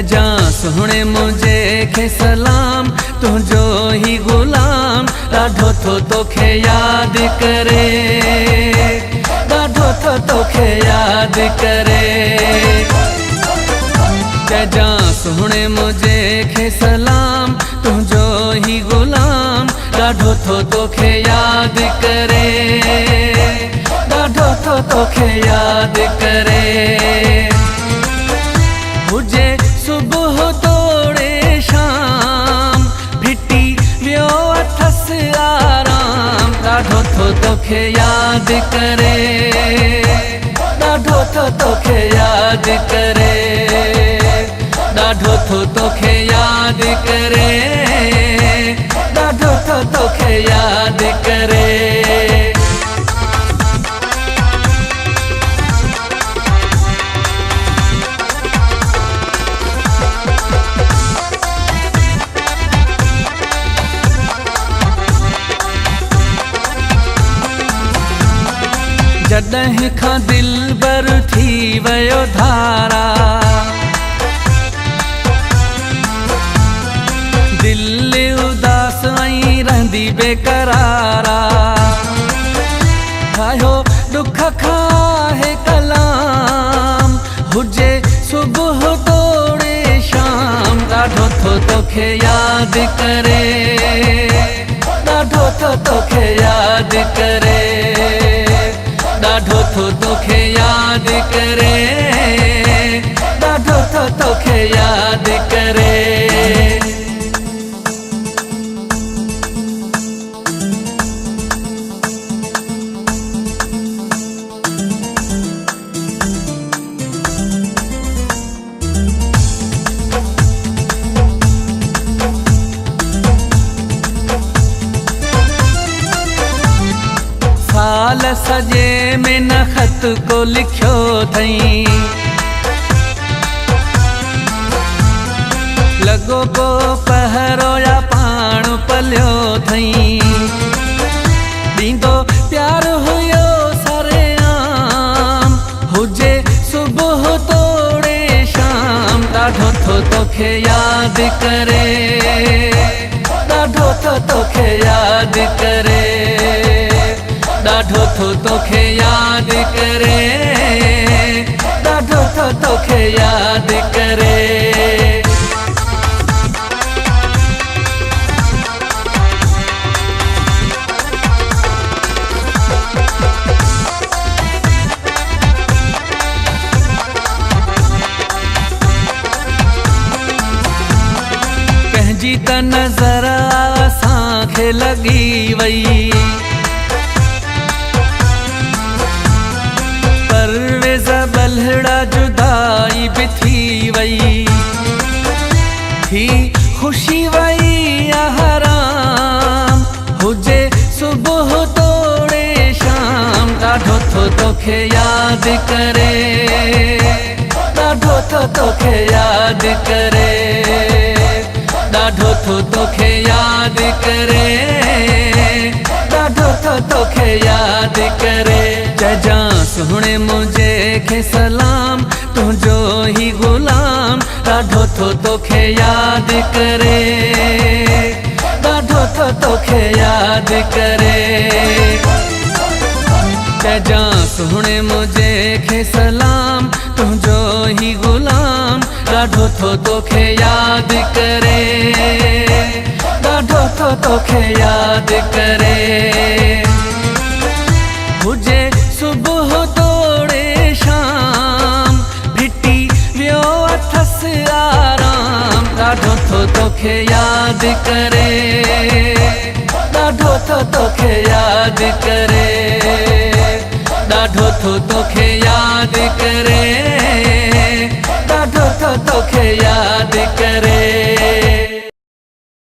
चजा सुहणे मुझे खे सलाम तुझो ही गुलाम ॾाढो थो तोखे यादि करे ॾाढो थो तोखे यादि करे चजा सुहणे मुझे खे सलाम तुझो ही गुलाम ॾाढो थो तोखे यादि करे ॾाढो थो तोखे यादि करे हुजे सुबुह तोड़े शाम फिटी वियो अथसि आराम ॾाढो थो तोखे यादि करे ॾाढो थो तोखे यादि करे ॾाढो थो तोखे यादि करे ॾाढो थो तोखे यादि करे जॾहिं खां दिलबर थी वियो धारा दिल उदास ऐं रहंदी बेकरारा ठाहियो दुख खाहे कलाम हुजे सुबुह तोड़े शाम ॾाढो थो तोखे यादि करे ॾाढो थो तोखे यादि करे ॾाढो थो तोखे यादि करे ॾाढो थो तोखे यादि करे साल सजे में न ख़त को लिखियो अथई लॻो को पहरो या पाण पलियो अथई ॾींदो प्यार हुयो सरेआम हुजे सुबुह तोड़े शाम ॾाढो थो तोखे यादि करे ॾाढो थो तोखे यादि करे ॾाढो थो तोखे यादि करे ॾाढो थो तोखे यादि करे कंहिंजी त नज़र असांखे लॻी वई परवेज़ बल्हड़ा जुदाई भी थी वई थी खुशी वई या हराम हुजे सुबुह तोड़े शाम ॾाढो थो तोखे यादि करे ॾाढो थो तोखे यादि करे ॾाढो थो तोखे यादि करे ॾाढो थो तोखे यादि करे चजा सुहणे मुझे खे सलाम तुझो ही गुलाम ॾाढो थो तोखे यादि करे ॾाढो थो तोखे यादि करे चजा सुहणे मुझे खे सलाम तुझो ही गुलाम ॾाढो थो तोखे यादि करे ॾाढो थो तोखे यादि करे हुजे सुबुह तोड़े शाम फिटी वियो अथसि आराम ॾाढो थो तोखे यादि करे ॾाढो थो तोखे यादि करे ॾाढो थो तोखे यादि करे ॾाढो थो तोखे यादि करे